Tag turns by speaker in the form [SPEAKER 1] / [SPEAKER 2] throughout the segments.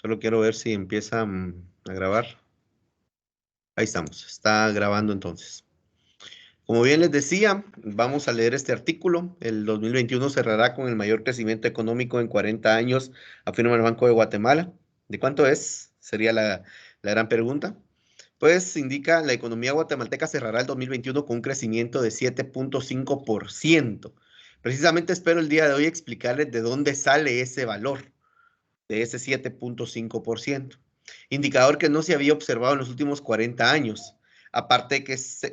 [SPEAKER 1] Solo quiero ver si empieza a grabar. Ahí estamos, está grabando entonces. Como bien les decía, vamos a leer este artículo. El 2021 cerrará con el mayor crecimiento económico en 40 años, afirma el Banco de Guatemala. ¿De cuánto es? Sería la gran pregunta. Pues indica la economía guatemalteca cerrará el 2021 con un crecimiento de 7.5%. Precisamente espero el día de hoy explicarles de dónde sale ese valor, de ese 7.5%, indicador que no se había observado en los últimos 40 años, aparte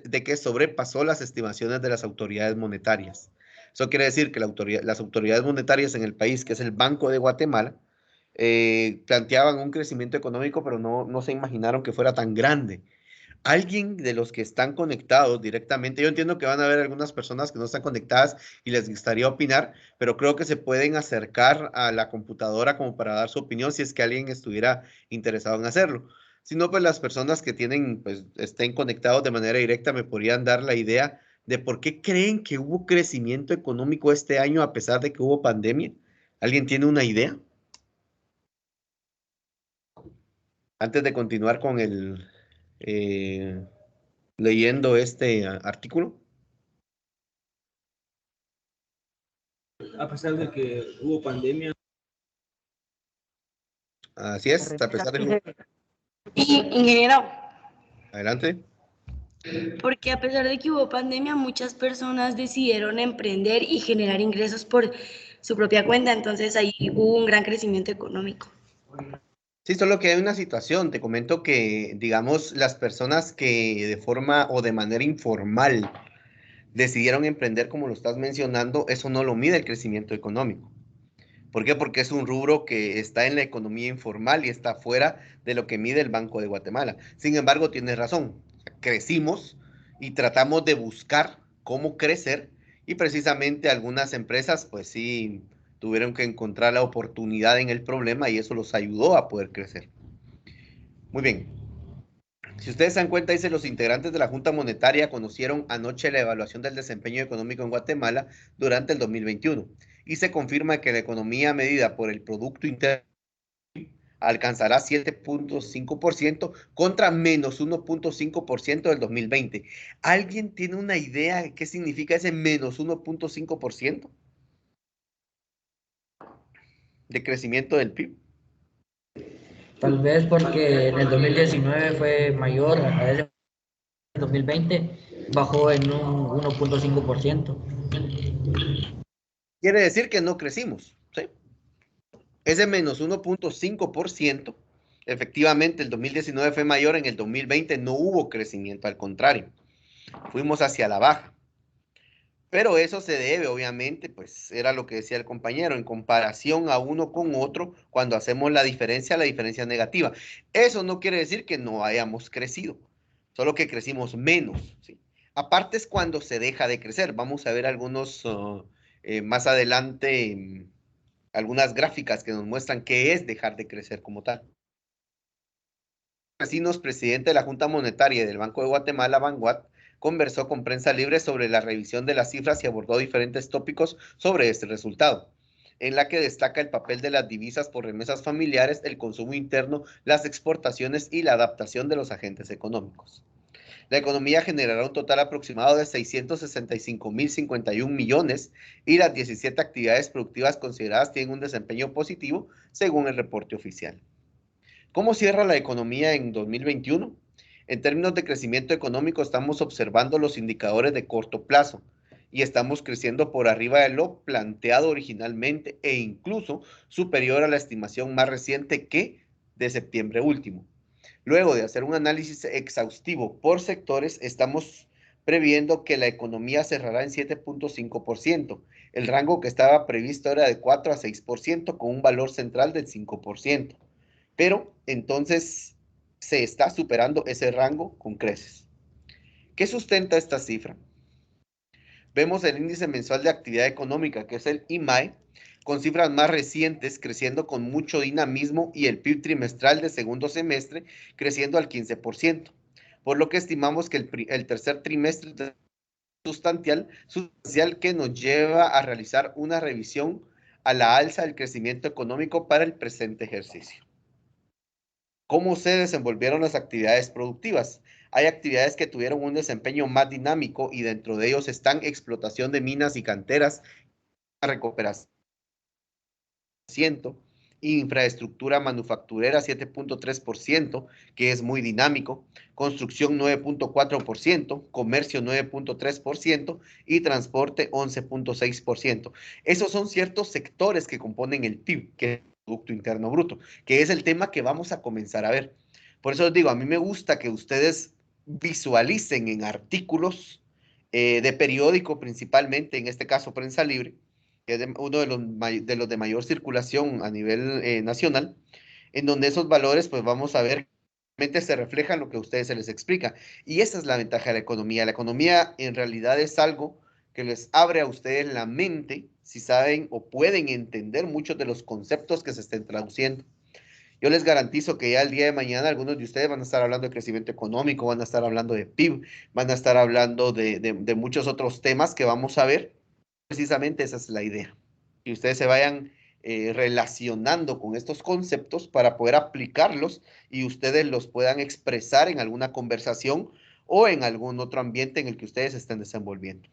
[SPEAKER 1] de que sobrepasó las estimaciones de las autoridades monetarias. Eso quiere decir que las autoridades monetarias en el país, que es el Banco de Guatemala, planteaban un crecimiento económico, pero no se imaginaron que fuera tan grande. Alguien de los que están conectados directamente, yo entiendo que van a haber algunas personas que no están conectadas y les gustaría opinar, pero creo que se pueden acercar a la computadora como para dar su opinión si es que alguien estuviera interesado en hacerlo. Si no, pues las personas que tienen, pues estén conectados de manera directa me podrían dar la idea de por qué creen que hubo crecimiento económico este año a pesar de que hubo pandemia. ¿Alguien tiene una idea? Antes de continuar con eh, leyendo este artículo.
[SPEAKER 2] A pesar de que hubo pandemia.
[SPEAKER 1] Así es, a pesar de...
[SPEAKER 3] Ingeniero,
[SPEAKER 1] Adelante.
[SPEAKER 3] porque a pesar de que hubo pandemia, muchas personas decidieron emprender y generar ingresos por su propia cuenta, entonces ahí hubo un gran crecimiento económico.
[SPEAKER 1] Sí, solo que hay una situación, te comento que, digamos, las personas que de forma o de manera informal decidieron emprender, como lo estás mencionando, eso no lo mide el crecimiento económico. ¿Por qué? Porque es un rubro que está en la economía informal y está fuera de lo que mide el Banco de Guatemala. Sin embargo, tienes razón, crecimos y tratamos de buscar cómo crecer y precisamente algunas empresas, pues sí, tuvieron que encontrar la oportunidad en el problema y eso los ayudó a poder crecer. Muy bien. Si ustedes se dan cuenta, dice, los integrantes de la Junta Monetaria conocieron anoche la evaluación del desempeño económico en Guatemala durante el 2021 y se confirma que la economía medida por el Producto Interno alcanzará 7.5% contra menos 1.5% del 2020. ¿Alguien tiene una idea de qué significa ese menos 1.5% de crecimiento del PIB?
[SPEAKER 4] Tal vez porque en el 2019 fue mayor, a ese 2020 bajó en un 1.5%.
[SPEAKER 1] Quiere decir que no crecimos, ¿sí? Ese menos 1.5%, efectivamente el 2019 fue mayor, en el 2020 no hubo crecimiento, al contrario, fuimos hacia la baja. Pero eso se debe, obviamente, pues era lo que decía el compañero, en comparación a uno con otro, cuando hacemos la diferencia es negativa. Eso no quiere decir que no hayamos crecido, solo que crecimos menos, ¿sí? Aparte es cuando se deja de crecer. Vamos a ver algunos más adelante, algunas gráficas que nos muestran qué es dejar de crecer como tal. Vecinos, presidente de la Junta Monetaria y del Banco de Guatemala, Banguat, conversó con Prensa Libre sobre la revisión de las cifras y abordó diferentes tópicos sobre este resultado, en la que destaca el papel de las divisas por remesas familiares, el consumo interno, las exportaciones y la adaptación de los agentes económicos. La economía generará un total aproximado de 665.051 millones y las 17 actividades productivas consideradas tienen un desempeño positivo, según el reporte oficial. ¿Cómo cierra la economía en 2021? En términos de crecimiento económico, estamos observando los indicadores de corto plazo y estamos creciendo por arriba de lo planteado originalmente e incluso superior a la estimación más reciente que de septiembre último. Luego de hacer un análisis exhaustivo por sectores, estamos previendo que la economía cerrará en 7.5%. El rango que estaba previsto era de 4 a 6%, con un valor central del 5%. Pero entonces se está superando ese rango con creces. ¿Qué sustenta esta cifra? Vemos el índice mensual de actividad económica, que es el IMAE, con cifras más recientes, creciendo con mucho dinamismo, y el PIB trimestral de segundo semestre creciendo al 15%, por lo que estimamos que el tercer trimestre es sustancial que nos lleva a realizar una revisión a la alza del crecimiento económico para el presente ejercicio. ¿Cómo se desenvolvieron las actividades productivas? Hay actividades que tuvieron un desempeño más dinámico y dentro de ellos están explotación de minas y canteras, recuperación, infraestructura manufacturera 7.3%, que es muy dinámico, construcción 9.4%, comercio 9.3% y transporte 11.6%. Esos son ciertos sectores que componen el PIB, que es el Producto Interno Bruto, que es el tema que vamos a comenzar a ver. Por eso les digo, a mí me gusta que ustedes visualicen en artículos de periódico principalmente, en este caso Prensa Libre, que es uno de los de mayor circulación a nivel nacional, en donde esos valores, pues vamos a ver, realmente se reflejan lo que a ustedes se les explica. Y esa es la ventaja de la economía. La economía en realidad es algo que les abre a ustedes la mente si saben o pueden entender muchos de los conceptos que se estén traduciendo. Yo les garantizo que ya el día de mañana algunos de ustedes van a estar hablando de crecimiento económico, van a estar hablando de PIB, van a estar hablando de muchos otros temas que vamos a ver. Precisamente esa es la idea. Que ustedes se vayan relacionando con estos conceptos para poder aplicarlos y ustedes los puedan expresar en alguna conversación o en algún otro ambiente en el que ustedes estén desenvolviendo.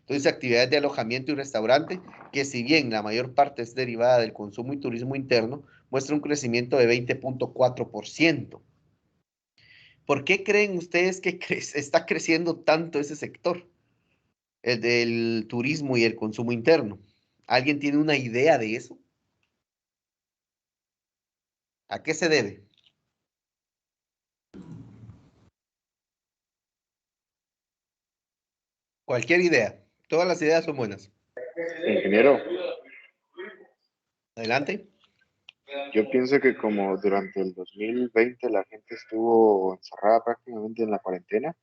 [SPEAKER 1] Entonces, actividades de alojamiento y restaurante, que si bien la mayor parte es derivada del consumo y turismo interno, muestra un crecimiento de 20.4%. ¿Por qué creen ustedes que está creciendo tanto ese sector? El del turismo y el consumo interno. ¿Alguien tiene una idea de eso? ¿A qué se debe? Cualquier idea. Todas las ideas son buenas.
[SPEAKER 5] Ingeniero,
[SPEAKER 1] Adelante.
[SPEAKER 5] yo pienso que como durante el 2020 la gente estuvo encerrada prácticamente en la cuarentena,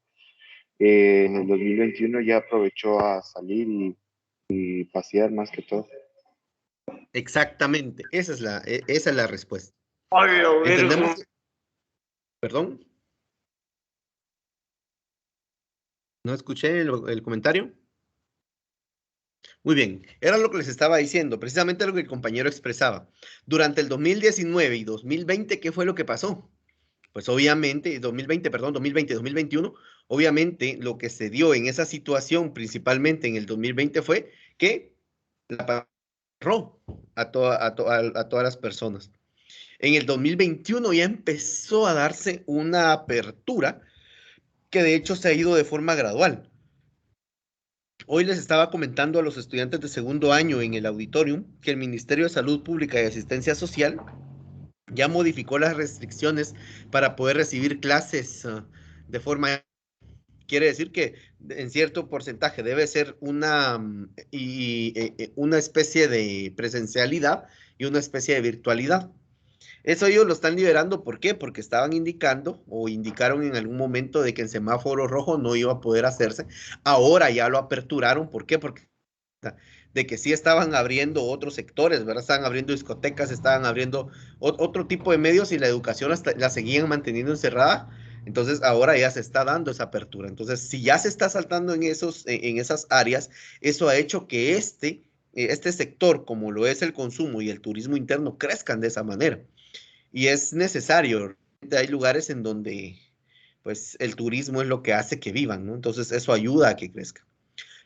[SPEAKER 5] en el 2021 ya aprovechó a salir y pasear más que todo.
[SPEAKER 1] Exactamente. Esa es la respuesta.
[SPEAKER 2] ¡Hola,
[SPEAKER 1] Entendemos. Perdón. ¿No escuché el comentario? Muy bien, era lo que les estaba diciendo, precisamente lo que el compañero expresaba. Durante el 2019 y 2020, ¿qué fue lo que pasó? Pues obviamente, 2020, perdón, 2020, 2021, obviamente lo que se dio en esa situación, principalmente en el 2020, fue que la paró a todas las personas. En el 2021 ya empezó a darse una apertura que de hecho se ha ido de forma gradual. Hoy les estaba comentando a los estudiantes de segundo año en el auditorium que el Ministerio de Salud Pública y Asistencia Social ya modificó las restricciones para poder recibir clases de forma. Quiere decir que en cierto porcentaje debe ser una especie de presencialidad y una especie de virtualidad. Eso ellos lo están liberando, ¿por qué? Porque estaban indicando o indicaron en algún momento de que en semáforo rojo no iba a poder hacerse. Ahora ya lo aperturaron, ¿por qué? Porque de que sí estaban abriendo otros sectores, ¿verdad? Estaban abriendo discotecas, estaban abriendo otro tipo de medios y la educación la seguían manteniendo encerrada. Entonces ahora ya se está dando esa apertura. Entonces, si ya se está saltando en esas áreas, eso ha hecho que este sector, como lo es el consumo y el turismo interno, crezcan de esa manera. Y es necesario. Hay lugares en donde pues el turismo es lo que hace que vivan, ¿no? Entonces eso ayuda a que crezca.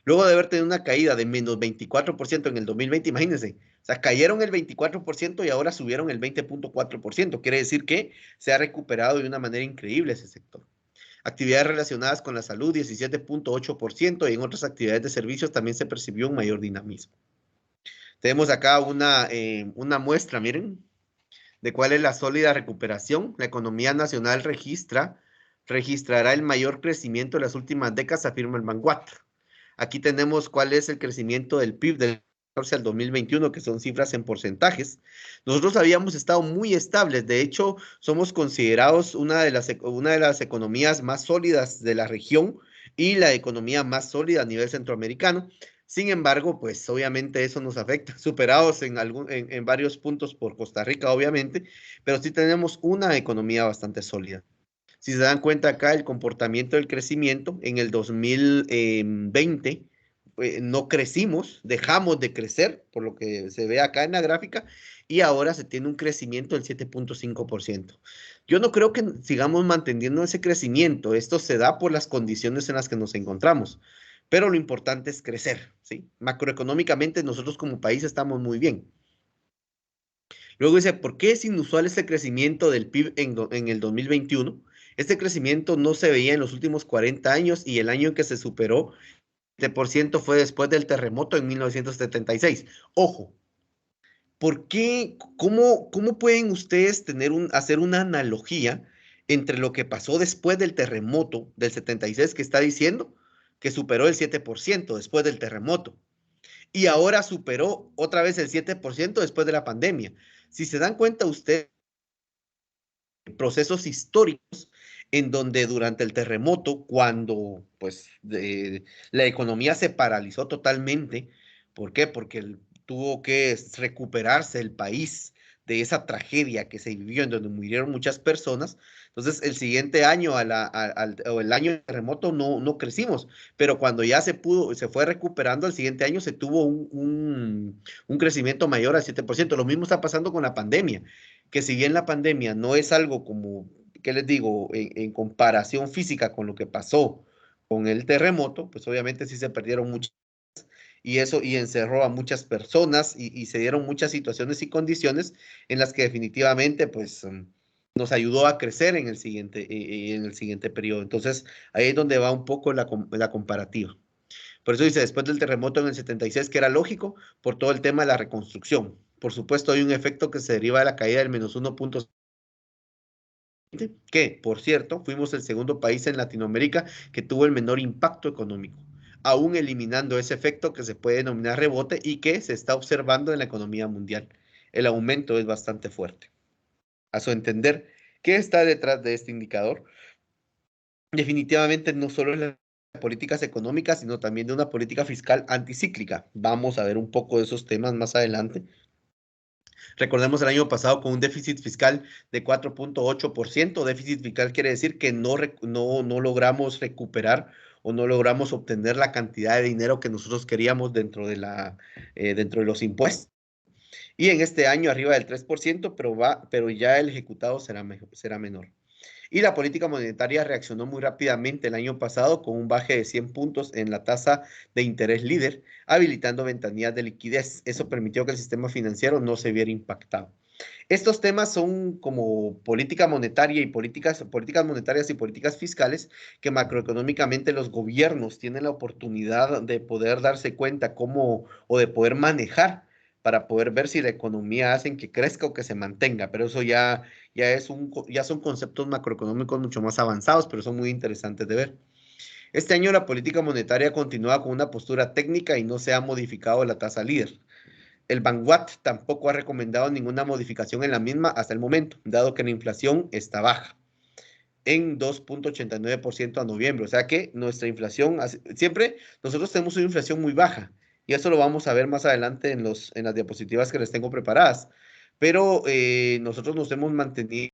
[SPEAKER 1] Luego de haber tenido una caída de menos 24% en el 2020, imagínense, o sea, cayeron el 24% y ahora subieron el 20.4%. Quiere decir que se ha recuperado de una manera increíble ese sector. Actividades relacionadas con la salud, 17.8%, y en otras actividades de servicios también se percibió un mayor dinamismo. Tenemos acá una muestra, miren, de cuál es la sólida recuperación. La economía nacional registrará el mayor crecimiento en las últimas décadas, afirma el Vanguard. Aquí tenemos cuál es el crecimiento del PIB del 2014 al 2021, que son cifras en porcentajes. Nosotros habíamos estado muy estables, de hecho, somos considerados una de las economías más sólidas de la región y la economía más sólida a nivel centroamericano. Sin embargo, pues obviamente eso nos afecta, superados en varios puntos por Costa Rica, obviamente, pero sí tenemos una economía bastante sólida. Si se dan cuenta acá, el comportamiento del crecimiento en el 2020 no crecimos, dejamos de crecer, por lo que se ve acá en la gráfica, y ahora se tiene un crecimiento del 7.5%. Yo no creo que sigamos manteniendo ese crecimiento, esto se da por las condiciones en las que nos encontramos, pero lo importante es crecer, ¿sí? Macroeconómicamente nosotros como país estamos muy bien. Luego dice, ¿por qué es inusual este crecimiento del PIB en el 2021? Este crecimiento no se veía en los últimos 40 años y el año en que se superó el 7% fue después del terremoto en 1976. Ojo, ¿por qué? ¿Cómo pueden ustedes hacer una analogía entre lo que pasó después del terremoto del 76 que está diciendo que superó el 7% después del terremoto? Y ahora superó otra vez el 7% después de la pandemia. Si se dan cuenta ustedes, procesos históricos en donde durante el terremoto, cuando pues la economía se paralizó totalmente, ¿por qué? Porque tuvo que recuperarse el país de esa tragedia que se vivió en donde murieron muchas personas. Entonces, el siguiente año o el año del terremoto no crecimos, pero cuando ya se fue recuperando, el siguiente año se tuvo un crecimiento mayor al 7%. Lo mismo está pasando con la pandemia, que si bien la pandemia no es algo como, ¿qué les digo?, en comparación física con lo que pasó con el terremoto, pues obviamente sí se perdieron muchas y encerró a muchas personas y se dieron muchas situaciones y condiciones en las que definitivamente pues nos ayudó a crecer en el siguiente periodo. Entonces ahí es donde va un poco la comparativa. Por eso dice, después del terremoto en el 76, que era lógico por todo el tema de la reconstrucción. Por supuesto, hay un efecto que se deriva de la caída del -1.7, que, por cierto, fuimos el segundo país en Latinoamérica que tuvo el menor impacto económico, aún eliminando ese efecto que se puede denominar rebote y que se está observando en la economía mundial. El aumento es bastante fuerte. A su entender, ¿qué está detrás de este indicador? Definitivamente no solo es las políticas económicas, sino también de una política fiscal anticíclica. Vamos a ver un poco de esos temas más adelante. Recordemos el año pasado con un déficit fiscal de 4.8%. Déficit fiscal quiere decir que no logramos recuperar o no logramos obtener la cantidad de dinero que nosotros queríamos dentro de los impuestos. Y en este año arriba del 3%, pero ya el ejecutado será menor. Y la política monetaria reaccionó muy rápidamente el año pasado con un baje de 100 puntos en la tasa de interés líder, habilitando ventanillas de liquidez. Eso permitió que el sistema financiero no se viera impactado. Estos temas son como política monetaria y políticas monetarias y políticas fiscales que macroeconómicamente los gobiernos tienen la oportunidad de poder darse cuenta cómo o de poder manejar para poder ver si la economía hace que crezca o que se mantenga, pero eso ya son conceptos macroeconómicos mucho más avanzados, pero son muy interesantes de ver. Este año la política monetaria continúa con una postura técnica y no se ha modificado la tasa líder. El Banguat tampoco ha recomendado ninguna modificación en la misma hasta el momento, dado que la inflación está baja en 2.89% a noviembre. O sea que nuestra inflación, siempre nosotros tenemos una inflación muy baja, y eso lo vamos a ver más adelante en las diapositivas que les tengo preparadas. Pero nosotros nos hemos mantenido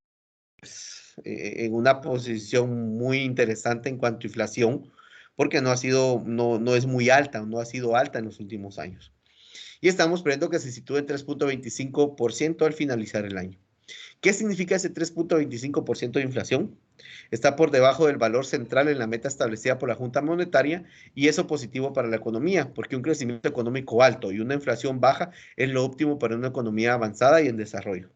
[SPEAKER 1] en una posición muy interesante en cuanto a inflación, porque no es muy alta, no ha sido alta en los últimos años. Y estamos previendo que se sitúe en 3.25% al finalizar el año. ¿Qué significa ese 3.25% de inflación? Está por debajo del valor central en la meta establecida por la Junta Monetaria, y eso positivo para la economía, porque un crecimiento económico alto y una inflación baja es lo óptimo para una economía avanzada y en desarrollo.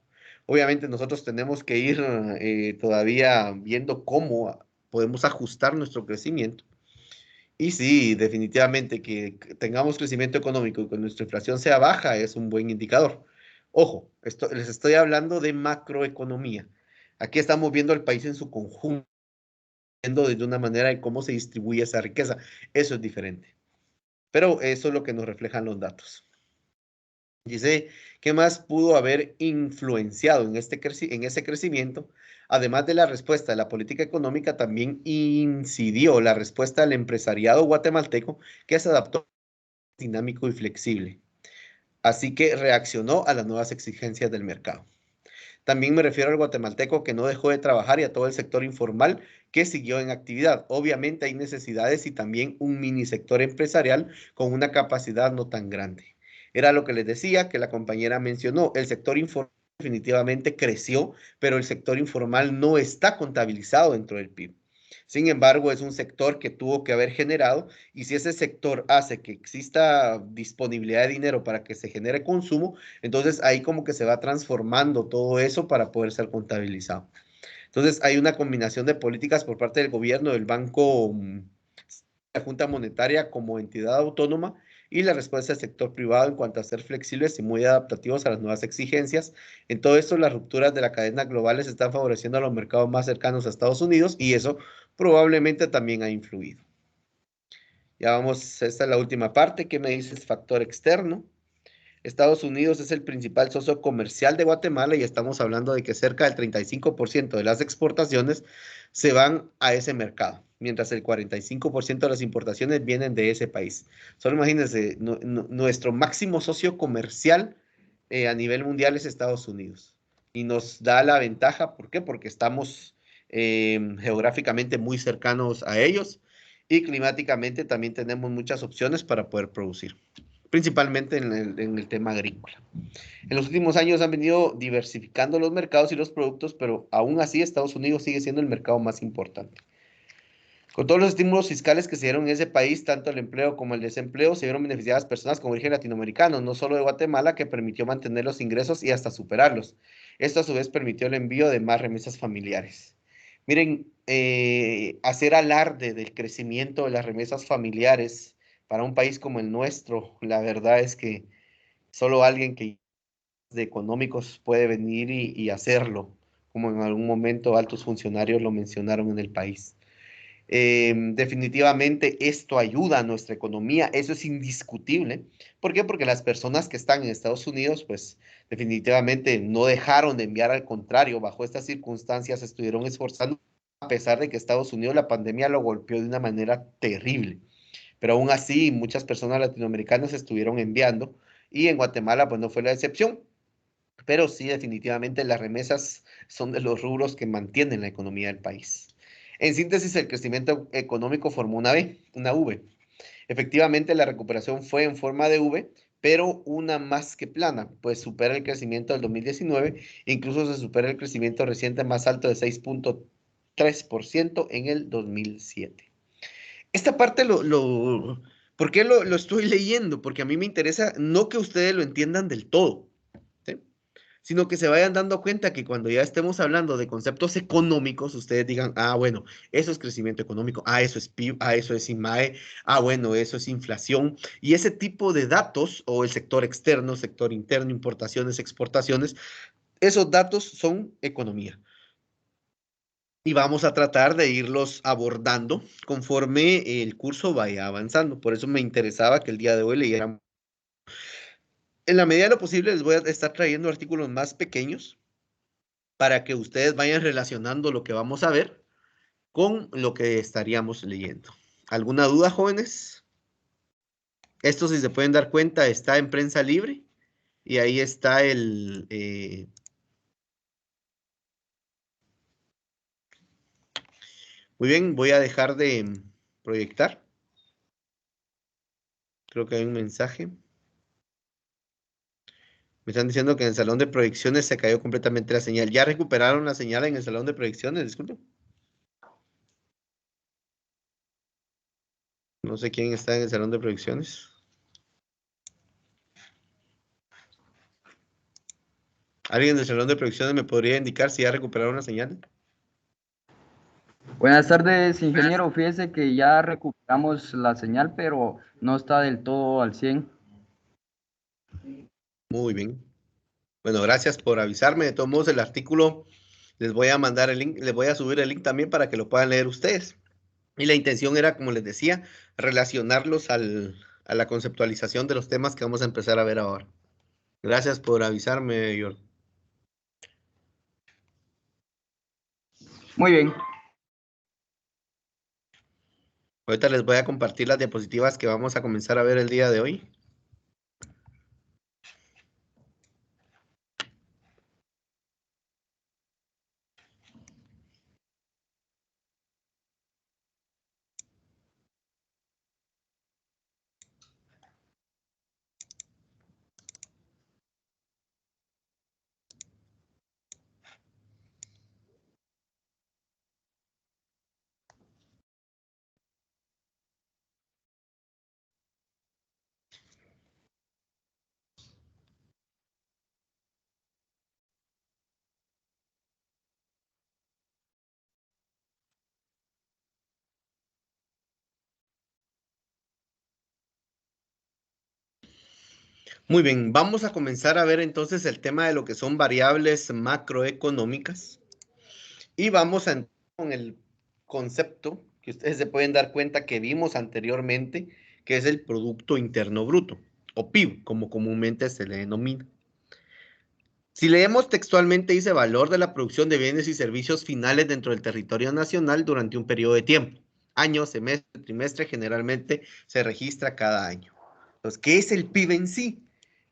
[SPEAKER 1] Obviamente nosotros tenemos que ir todavía viendo cómo podemos ajustar nuestro crecimiento. Y sí, definitivamente que tengamos crecimiento económico y que nuestra inflación sea baja es un buen indicador. Ojo, les estoy hablando de macroeconomía. Aquí estamos viendo al país en su conjunto, viendo de una manera de cómo se distribuye esa riqueza. Eso es diferente. Pero eso es lo que nos reflejan los datos. Dice, ¿qué más pudo haber influenciado en ese crecimiento? Además de la respuesta de la política económica, también incidió la respuesta del empresariado guatemalteco, que se adaptó dinámico y flexible. Así que reaccionó a las nuevas exigencias del mercado. También me refiero al guatemalteco que no dejó de trabajar y a todo el sector informal que siguió en actividad. Obviamente hay necesidades y también un mini sector empresarial con una capacidad no tan grande. Era lo que les decía, que la compañera mencionó, el sector informal definitivamente creció, pero el sector informal no está contabilizado dentro del PIB. Sin embargo, es un sector que tuvo que haber generado y si ese sector hace que exista disponibilidad de dinero para que se genere consumo, entonces ahí como que se va transformando todo eso para poder ser contabilizado. Entonces hay una combinación de políticas por parte del gobierno, del banco, la Junta Monetaria como entidad autónoma y la respuesta del sector privado en cuanto a ser flexibles y muy adaptativos a las nuevas exigencias. En todo esto, las rupturas de la cadena globales están favoreciendo a los mercados más cercanos a Estados Unidos y eso probablemente también ha influido. Ya vamos, esta es la última parte. ¿Qué me dices? Factor externo. Estados Unidos es el principal socio comercial de Guatemala y estamos hablando de que cerca del 35% de las exportaciones se van a ese mercado, mientras el 45% de las importaciones vienen de ese país. Solo imagínense, nuestro máximo socio comercial a nivel mundial es Estados Unidos y nos da la ventaja, ¿por qué? Porque estamos geográficamente muy cercanos a ellos y climáticamente también tenemos muchas opciones para poder producir, principalmente en el tema agrícola. En los últimos años han venido diversificando los mercados y los productos, pero aún así Estados Unidos sigue siendo el mercado más importante. Con todos los estímulos fiscales que se dieron en ese país, tanto el empleo como el desempleo, se vieron beneficiadas personas con origen latinoamericano, no solo de Guatemala, que permitió mantener los ingresos y hasta superarlos. Esto a su vez permitió el envío de más remesas familiares. Miren, hacer alarde del crecimiento de las remesas familiares para un país como el nuestro, la verdad es que solo alguien que de económicos puede venir y hacerlo, como en algún momento altos funcionarios lo mencionaron en el país. Definitivamente esto ayuda a nuestra economía, eso es indiscutible. ¿Por qué? Porque las personas que están en Estados Unidos, pues definitivamente no dejaron de enviar, al contrario, bajo estas circunstancias estuvieron esforzando, a pesar de que Estados Unidos la pandemia lo golpeó de una manera terrible. Pero aún así muchas personas latinoamericanas estuvieron enviando y en Guatemala pues no fue la excepción. Pero sí, definitivamente las remesas son de los rubros que mantienen la economía del país. En síntesis, el crecimiento económico formó una V. Efectivamente, la recuperación fue en forma de V, pero una más que plana, pues supera el crecimiento del 2019, incluso se supera el crecimiento reciente más alto de 6.3% en el 2007. Esta parte ¿por qué lo estoy leyendo? Porque a mí me interesa no que ustedes lo entiendan del todo, ¿sí? Sino que se vayan dando cuenta que cuando ya estemos hablando de conceptos económicos, ustedes digan, ah, bueno, eso es crecimiento económico, ah, eso es PIB, ah, eso es IMAE, ah, bueno, eso es inflación. Y ese tipo de datos, o el sector externo, sector interno, importaciones, exportaciones, esos datos son economía. Y vamos a tratar de irlos abordando conforme el curso vaya avanzando. Por eso me interesaba que el día de hoy leyeran. En la medida de lo posible les voy a estar trayendo artículos más pequeños para que ustedes vayan relacionando lo que vamos a ver con lo que estaríamos leyendo. ¿Alguna duda, jóvenes? Esto, si se pueden dar cuenta, está en Prensa Libre y ahí está el... Muy bien, voy a dejar de proyectar. Creo que hay un mensaje. Me están diciendo que en el salón de proyecciones se cayó completamente la señal. ¿Ya recuperaron la señal en el salón de proyecciones? Disculpe. No sé quién está en el salón de proyecciones. ¿Alguien del salón de proyecciones me podría indicar si ya recuperaron la señal?
[SPEAKER 6] Buenas tardes, ingeniero. Fíjese que ya recuperamos la señal, pero no está del todo al 100.
[SPEAKER 1] Muy bien. Bueno, gracias por avisarme. De todos modos, el artículo les voy a mandar el link, les voy a subir el link también para que lo puedan leer ustedes. Y la intención era, como les decía, relacionarlos a la conceptualización de los temas que vamos a empezar a ver ahora. Gracias por avisarme, George.
[SPEAKER 6] Muy bien.
[SPEAKER 1] Ahorita les voy a compartir las diapositivas que vamos a comenzar a ver el día de hoy. Muy bien, vamos a comenzar a ver entonces el tema de lo que son variables macroeconómicas y vamos a entrar con el concepto que ustedes se pueden dar cuenta que vimos anteriormente, que es el Producto Interno Bruto, o PIB, como comúnmente se le denomina. Si leemos textualmente, dice valor de la producción de bienes y servicios finales dentro del territorio nacional durante un periodo de tiempo. Año, semestre, trimestre, generalmente se registra cada año. Entonces, ¿qué es el PIB en sí?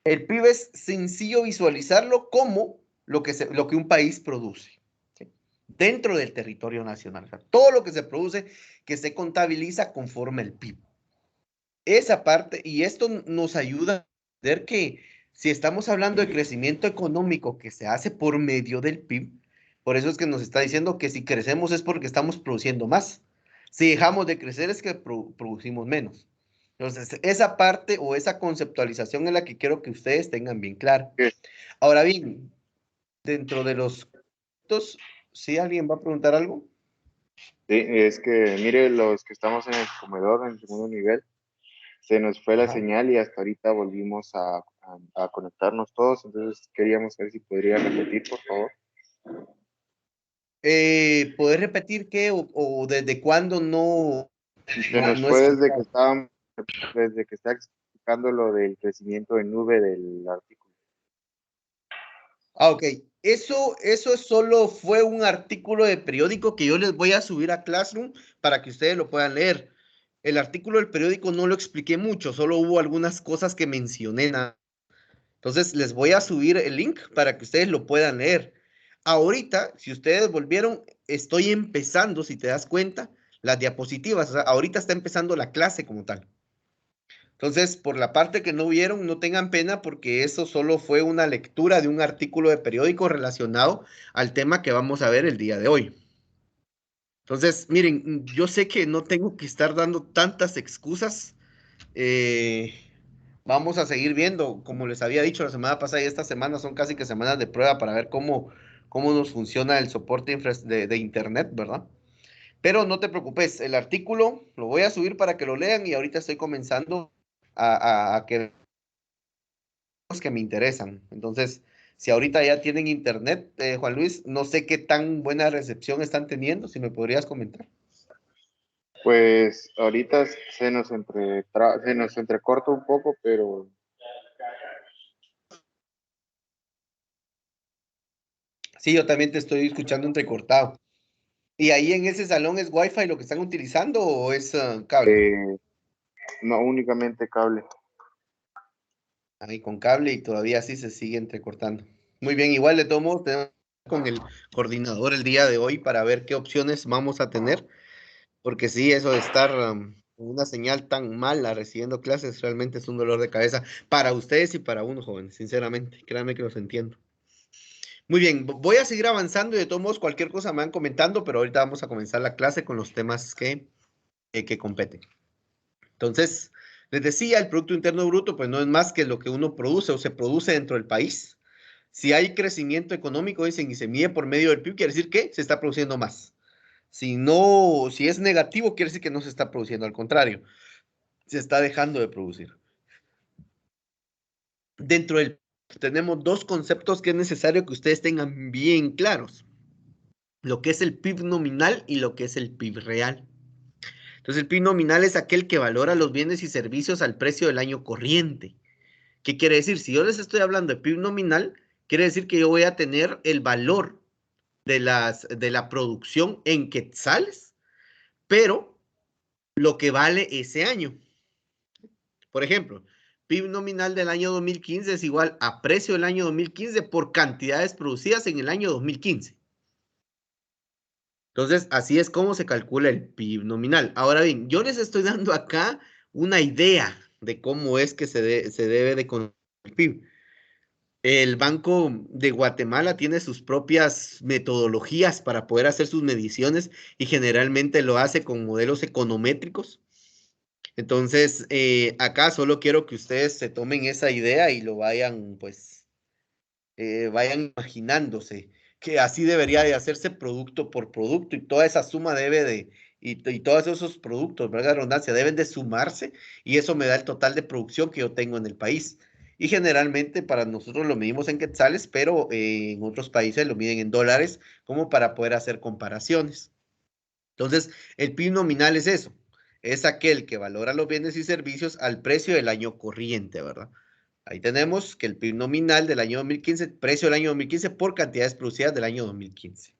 [SPEAKER 1] El PIB es sencillo visualizarlo como lo que un país produce, ¿sí? Dentro del territorio nacional. O sea, todo lo que se produce que se contabiliza conforme el PIB. Esa parte, y esto nos ayuda a entender que si estamos hablando de crecimiento económico que se hace por medio del PIB, por eso es que nos está diciendo que si crecemos es porque estamos produciendo más. Si dejamos de crecer es que producimos menos. Entonces, esa parte o esa conceptualización es la que quiero que ustedes tengan bien clara.
[SPEAKER 5] Sí,
[SPEAKER 1] Ahora bien, dentro de los conceptos, ¿sí alguien va a preguntar algo?
[SPEAKER 5] es que mire, los que estamos en el comedor, en el segundo nivel, se nos fue la
[SPEAKER 1] Ajá.
[SPEAKER 5] señal y hasta ahorita volvimos a conectarnos todos, entonces queríamos saber si podría repetir, por favor.
[SPEAKER 1] ¿Poder repetir qué o desde cuándo
[SPEAKER 5] Se nos
[SPEAKER 1] no
[SPEAKER 5] fue
[SPEAKER 1] escuchar?
[SPEAKER 5] desde que está explicando lo del crecimiento en nube del artículo.
[SPEAKER 1] Ah, ok. Eso solo fue un artículo de periódico que yo les voy a subir a Classroom para que ustedes lo puedan leer. El artículo del periódico no lo expliqué mucho, solo hubo algunas cosas que mencioné. Entonces les voy a subir el link para que ustedes lo puedan leer. Ahorita, si ustedes volvieron, estoy empezando, si te das cuenta, las diapositivas. O sea, ahorita está empezando la clase como tal. Entonces, por la parte que no vieron, no tengan pena porque eso solo fue una lectura de un artículo de periódico relacionado al tema que vamos a ver el día de hoy. Entonces, miren, yo sé que no tengo que estar dando tantas excusas. eh, Vamos a seguir viendo, como les había dicho la semana pasada y esta semana son casi que semanas de prueba para ver cómo nos funciona el soporte de Internet, ¿verdad? Pero no te preocupes, el artículo lo voy a subir para que lo lean y ahorita estoy comenzando a que los que me interesan. Entonces, si ahorita ya tienen internet, Juan Luis, no sé qué tan buena recepción están teniendo, si me podrías comentar.
[SPEAKER 5] Pues ahorita se nos entrecorta un poco, pero
[SPEAKER 1] Sí, yo también te estoy escuchando entrecortado. ¿Y ahí en ese salón es Wi-Fi lo que están utilizando o es cable?
[SPEAKER 5] no únicamente cable.
[SPEAKER 1] Ahí con cable y todavía así se sigue entrecortando. Muy bien, igual de todos modos tenemos con el coordinador el día de hoy para ver qué opciones vamos a tener. Porque sí, eso de estar con una señal tan mala recibiendo clases realmente es un dolor de cabeza para ustedes y para uno, jóvenes, sinceramente. Créanme que los entiendo. Muy bien, voy a seguir avanzando y de todos modos cualquier cosa me van comentando, pero ahorita vamos a comenzar la clase con los temas que competen. Entonces, les decía, el Producto Interno Bruto, pues no es más que lo que uno produce o se produce dentro del país. Si hay crecimiento económico, dicen, y se mide por medio del PIB, quiere decir que se está produciendo más. Si es negativo, quiere decir que no se está produciendo, al contrario, se está dejando de producir. Dentro del tenemos dos conceptos que es necesario que ustedes tengan bien claros, lo que es el PIB nominal y lo que es el PIB real. Entonces, el PIB nominal es aquel que valora los bienes y servicios al precio del año corriente. ¿Qué quiere decir? Si yo les estoy hablando de PIB nominal, quiere decir que yo voy a tener el valor de la producción en quetzales, pero lo que vale ese año. Por ejemplo, PIB nominal del año 2015 es igual a precio del año 2015 por cantidades producidas en el año 2015. Entonces, así es como se calcula el PIB nominal. Ahora bien, yo les estoy dando acá una idea de cómo es que se debe de conocer el PIB. El Banco de Guatemala tiene sus propias metodologías para poder hacer sus mediciones y generalmente lo hace con modelos econométricos. Entonces, acá solo quiero que ustedes se tomen esa idea y lo vayan, pues, vayan imaginándose que así debería de hacerse producto por producto y toda esa suma y todos esos productos, ¿verdad? La redundancia, deben de sumarse y eso me da el total de producción que yo tengo en el país. Y generalmente para nosotros lo medimos en quetzales, pero en otros países lo miden en dólares, como para poder hacer comparaciones. Entonces, el PIB nominal es eso, es aquel que valora los bienes y servicios al precio del año corriente, ¿verdad? Ahí tenemos que el PIB nominal del año 2015, precio del año 2015 por cantidades producidas del año 2015.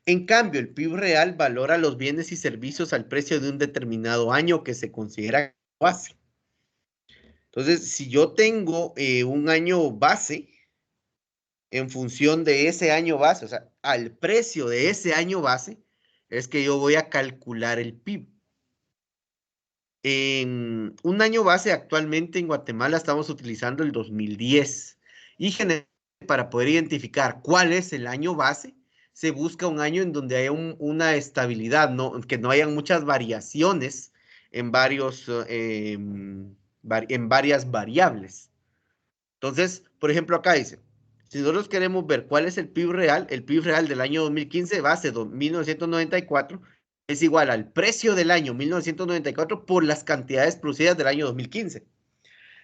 [SPEAKER 1] En cambio, el PIB real valora los bienes y servicios al precio de un determinado año que se considera base. Entonces, si yo tengo un año base, en función de ese año base, o sea, al precio de ese año base, es que yo voy a calcular el PIB. En un año base actualmente en Guatemala estamos utilizando el 2010 y para poder identificar cuál es el año base, se busca un año en donde haya una estabilidad, que no hayan muchas variaciones en en varias variables. Entonces, por ejemplo, acá dice, si nosotros queremos ver cuál es el PIB real del año 2015, base 1994, es igual al precio del año 1994 por las cantidades producidas del año 2015.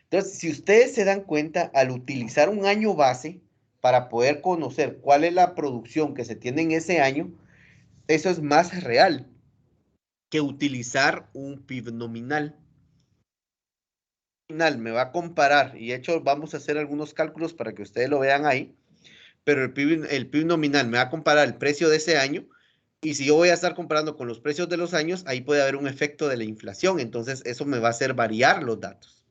[SPEAKER 1] Entonces, si ustedes se dan cuenta, al utilizar un año base para poder conocer cuál es la producción que se tiene en ese año, eso es más real que utilizar un PIB nominal. Me va a comparar, y de hecho vamos a hacer algunos cálculos para que ustedes lo vean ahí, pero el PIB nominal me va a comparar el precio de ese año, y si yo voy a estar comparando con los precios de los años, ahí puede haber un efecto de la inflación, entonces eso me va a hacer variar los datos.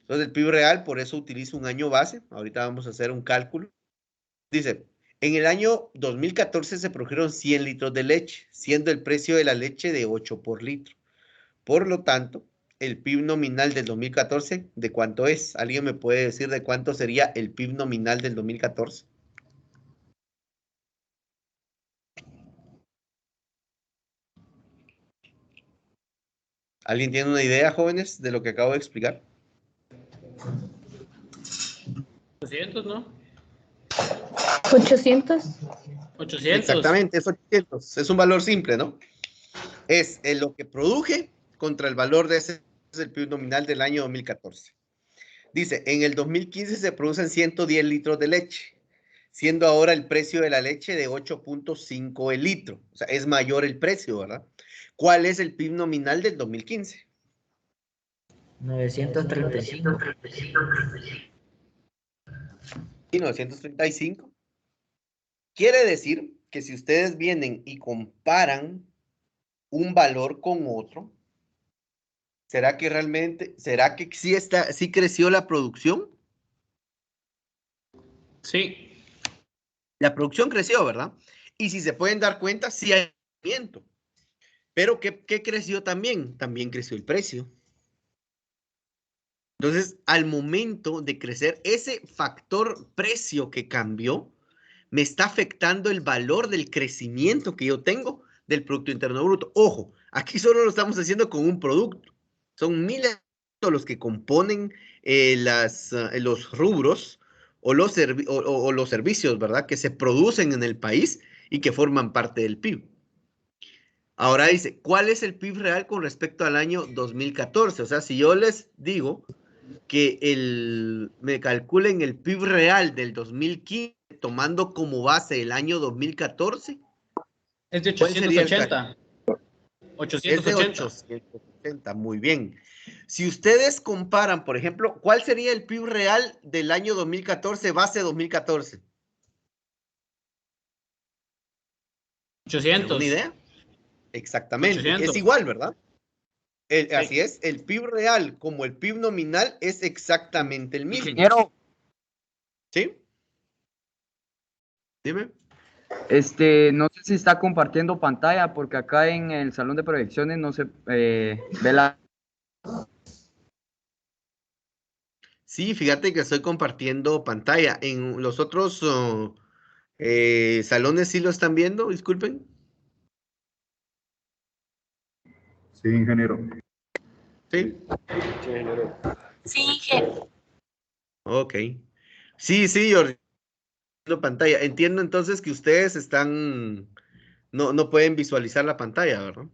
[SPEAKER 1] Entonces el PIB real, por eso utilizo un año base, ahorita vamos a hacer un cálculo. Dice, en el año 2014 se produjeron 100 litros de leche, siendo el precio de la leche de 8 por litro. Por lo tanto, el PIB nominal del 2014, ¿de cuánto es? ¿Alguien me puede decir de cuánto sería el PIB nominal del 2014? ¿Alguien tiene una idea, jóvenes, de lo que acabo de explicar?
[SPEAKER 2] 800, ¿no?
[SPEAKER 7] 800.
[SPEAKER 2] 800.
[SPEAKER 1] Exactamente, es 800. Es un valor simple, ¿no? Es lo que produje contra el valor de ese es el PIB nominal del año 2014. Dice, en el 2015 se producen 110 litros de leche, siendo ahora el precio de la leche de 8.5 el litro. O sea, es mayor el precio, ¿verdad? ¿Cuál es el PIB nominal del 2015?
[SPEAKER 4] 935.
[SPEAKER 1] Y 935. Quiere decir que si ustedes vienen y comparan un valor con otro, ¿será que sí creció la producción?
[SPEAKER 2] Sí.
[SPEAKER 1] La producción creció, ¿verdad? Y si se pueden dar cuenta, sí hay crecimiento. Pero ¿qué creció también? También creció el precio. Entonces, al momento de crecer, ese factor precio que cambió, me está afectando el valor del crecimiento que yo tengo del Producto Interno Bruto. Ojo, aquí solo lo estamos haciendo con un producto. Son miles los que componen los rubros o los servicios, ¿verdad? Que se producen en el país y que forman parte del PIB. Ahora dice, ¿cuál es el PIB real con respecto al año 2014? O sea, si yo les digo que me calculen el PIB real del 2015 tomando como base el año 2014.
[SPEAKER 2] Es de
[SPEAKER 1] ¿Cuál sería el
[SPEAKER 2] 880.
[SPEAKER 1] Es de 880, muy bien. Si ustedes comparan, por ejemplo, ¿cuál sería el PIB real del año 2014, base 2014?
[SPEAKER 2] 800.
[SPEAKER 1] ¿Alguna idea? Exactamente,
[SPEAKER 2] 800.
[SPEAKER 1] es igual, ¿verdad?
[SPEAKER 2] Sí.
[SPEAKER 1] Así es, el PIB real como el PIB nominal es exactamente el mismo.
[SPEAKER 6] Ingeniero,
[SPEAKER 1] ¿Sí? Dime.
[SPEAKER 6] no sé si está compartiendo pantalla, porque acá en el salón de proyecciones no se ve la...
[SPEAKER 1] Sí, fíjate que estoy compartiendo pantalla. En los otros salones sí lo están viendo, disculpen.
[SPEAKER 8] Sí, ingeniero.
[SPEAKER 1] Sí.
[SPEAKER 3] Sí, ingeniero.
[SPEAKER 1] Ok. Sí, Jordi, pantalla. Entiendo entonces que ustedes no pueden visualizar la pantalla, ¿verdad?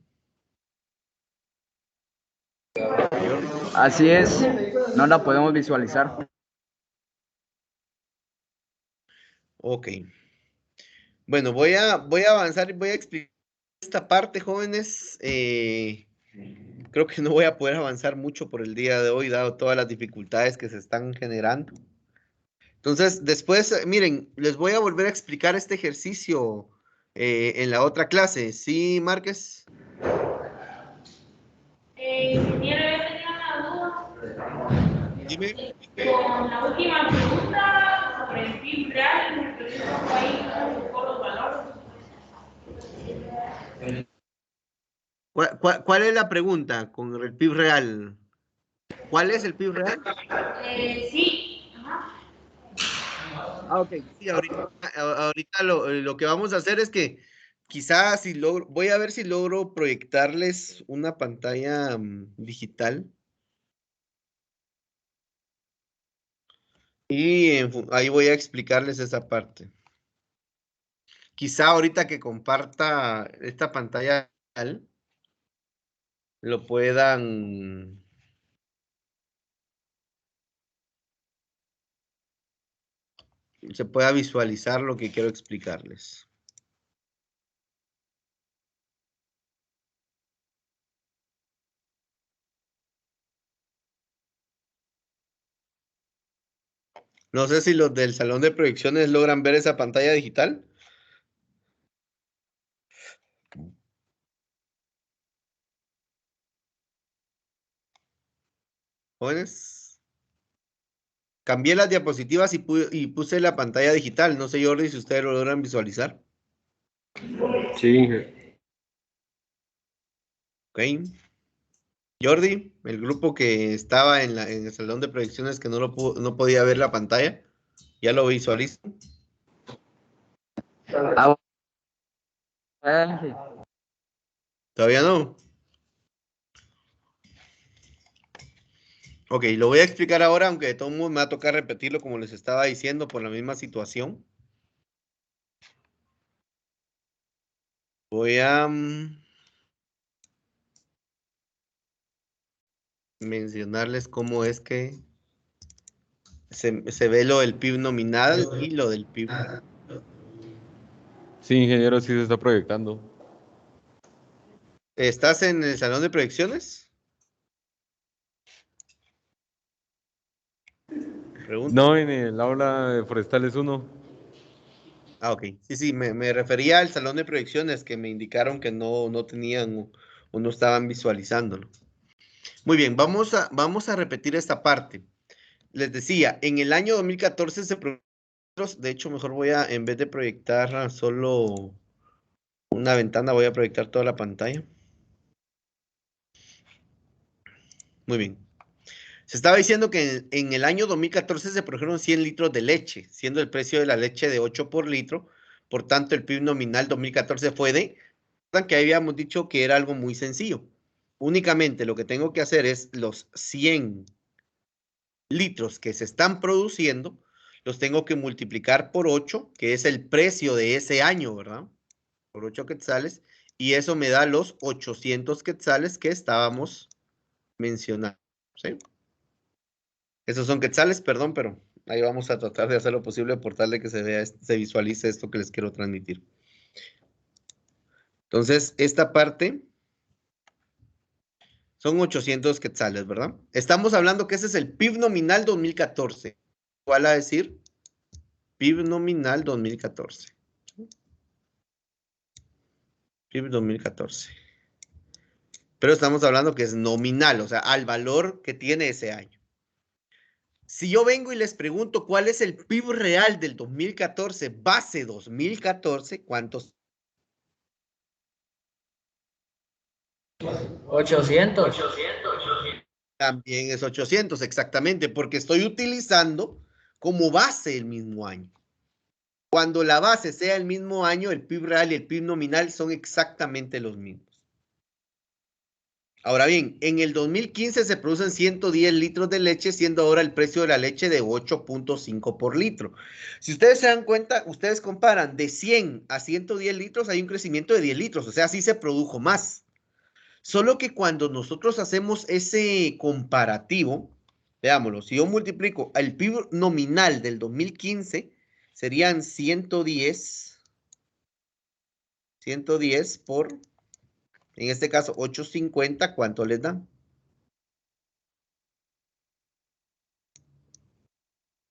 [SPEAKER 6] Así es, no la podemos visualizar.
[SPEAKER 1] Ok. Bueno, voy a avanzar y voy a explicar esta parte, jóvenes. Creo que no voy a poder avanzar mucho por el día de hoy, dado todas las dificultades que se están generando. Entonces, después, miren, les voy a volver a explicar este ejercicio en la otra clase. ¿Sí, Márquez?
[SPEAKER 7] Ingeniero, yo tenía una duda.
[SPEAKER 1] Dime.
[SPEAKER 7] Con la última pregunta sobre el PIB real, me pregunto ahí por los valores.
[SPEAKER 1] ¿Cuál es la pregunta con el PIB real? ¿Cuál es el PIB real?
[SPEAKER 7] Sí. Ajá.
[SPEAKER 1] Ah, ok. Sí, ahorita lo que vamos a hacer es que quizás si logro, voy a ver si logro proyectarles una pantalla digital. Y ahí voy a explicarles esa parte. Quizá ahorita que comparta esta pantalla lo puedan... se pueda visualizar lo que quiero explicarles. No sé si los del salón de proyecciones logran ver esa pantalla digital. Jóvenes. Cambié las diapositivas y puse la pantalla digital. No sé, Jordi, si ustedes lo logran visualizar.
[SPEAKER 2] Sí.
[SPEAKER 1] Ok. Jordi, el grupo que estaba en el salón de proyecciones que no podía ver la pantalla, ¿ya lo visualizo? ¿Todavía no? Ok, lo voy a explicar ahora, aunque de todos modos me va a tocar repetirlo como les estaba diciendo por la misma situación. Voy a mencionarles cómo es que se ve lo del PIB nominal y lo del PIB.
[SPEAKER 9] Sí, ingeniero, sí se está proyectando.
[SPEAKER 1] ¿Estás en el salón de proyecciones? Pregunto.
[SPEAKER 9] No, en el aula de forestales 1.
[SPEAKER 1] Ah, ok. Sí, me refería al salón de proyecciones que me indicaron que no tenían o no estaban visualizándolo. Muy bien, vamos a repetir esta parte. Les decía, en el año 2014 de hecho, mejor en vez de proyectar solo una ventana, voy a proyectar toda la pantalla. Muy bien. Se estaba diciendo que en el año 2014 se produjeron 100 litros de leche, siendo el precio de la leche de 8 por litro. Por tanto, el PIB nominal 2014 fue que habíamos dicho que era algo muy sencillo. Únicamente lo que tengo que hacer es los 100 litros que se están produciendo, los tengo que multiplicar por 8, que es el precio de ese año, ¿verdad? Por 8 quetzales, y eso me da los 800 quetzales que estábamos mencionando, ¿sí? Esos son quetzales, perdón, pero ahí vamos a tratar de hacer lo posible por tal de que se vea, se visualice esto que les quiero transmitir. Entonces, esta parte son 800 quetzales, ¿verdad? Estamos hablando que ese es el PIB nominal 2014. ¿Cuál a decir? PIB nominal 2014. PIB 2014. Pero estamos hablando que es nominal, o sea, al valor que tiene ese año. Si yo vengo y les pregunto cuál es el PIB real del 2014, base 2014, ¿cuántos?
[SPEAKER 4] 800.
[SPEAKER 1] También es 800, exactamente, porque estoy utilizando como base el mismo año. Cuando la base sea el mismo año, el PIB real y el PIB nominal son exactamente los mismos. Ahora bien, en el 2015 se producen 110 litros de leche, siendo ahora el precio de la leche de 8.5 por litro. Si ustedes se dan cuenta, ustedes comparan de 100 a 110 litros, hay un crecimiento de 10 litros, o sea, sí se produjo más. Solo que cuando nosotros hacemos ese comparativo, veámoslo, si yo multiplico el PIB nominal del 2015 serían 110 por, en este caso, 850, ¿cuánto les da?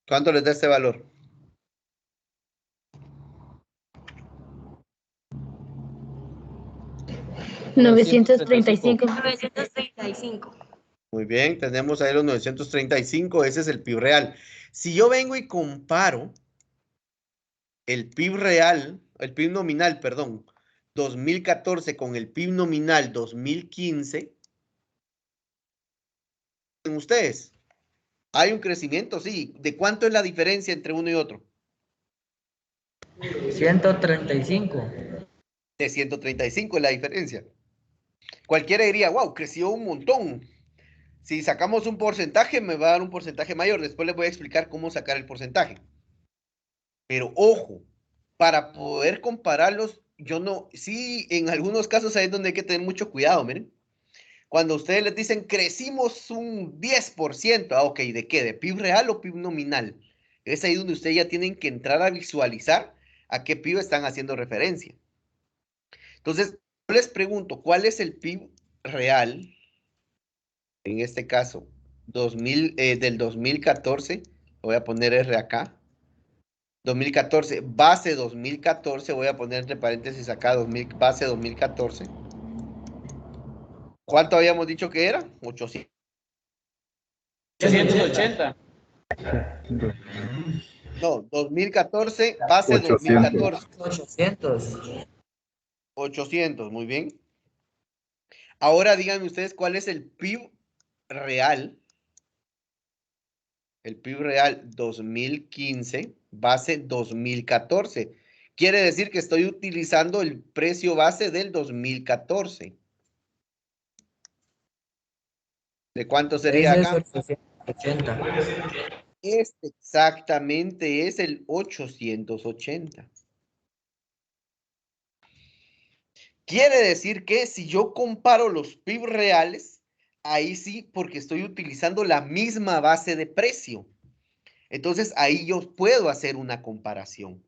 [SPEAKER 1] ¿Cuánto les da este valor?
[SPEAKER 3] $935.
[SPEAKER 1] Muy bien, tenemos ahí los 935, ese es el PIB real. Si yo vengo y comparo el PIB real, el PIB nominal, perdón, 2014 con el PIB nominal 2015, ¿en ustedes? ¿Hay un crecimiento? Sí. ¿De cuánto es la diferencia entre uno y otro?
[SPEAKER 4] 135.
[SPEAKER 1] De 135 es la diferencia. Cualquiera diría, wow, creció un montón. Si sacamos un porcentaje, me va a dar un porcentaje mayor. Después les voy a explicar cómo sacar el porcentaje. Pero ojo, para poder compararlos, yo no, sí, en algunos casos ahí es donde hay que tener mucho cuidado, miren. Cuando ustedes les dicen, crecimos un 10%, ok, ¿de qué? ¿De PIB real o PIB nominal? Es ahí donde ustedes ya tienen que entrar a visualizar a qué PIB están haciendo referencia. Entonces, yo les pregunto, ¿cuál es el PIB real? En este caso, del 2014, voy a poner R acá. 2014, base 2014, voy a poner entre paréntesis acá, base 2014. ¿Cuánto habíamos dicho que era? 800.
[SPEAKER 2] 880.
[SPEAKER 1] No, 2014, base
[SPEAKER 8] 800.
[SPEAKER 1] 2014.
[SPEAKER 4] 800.
[SPEAKER 1] 800, muy bien. Ahora díganme ustedes cuál es el PIB real. El PIB real 2015, base 2014. Quiere decir que estoy utilizando el precio base del 2014. ¿De cuánto sería
[SPEAKER 4] Ese es
[SPEAKER 1] acá?
[SPEAKER 4] 880.
[SPEAKER 1] Este exactamente es el 880. Quiere decir que si yo comparo los PIB reales, ahí sí, porque estoy utilizando la misma base de precio. Entonces ahí yo puedo hacer una comparación.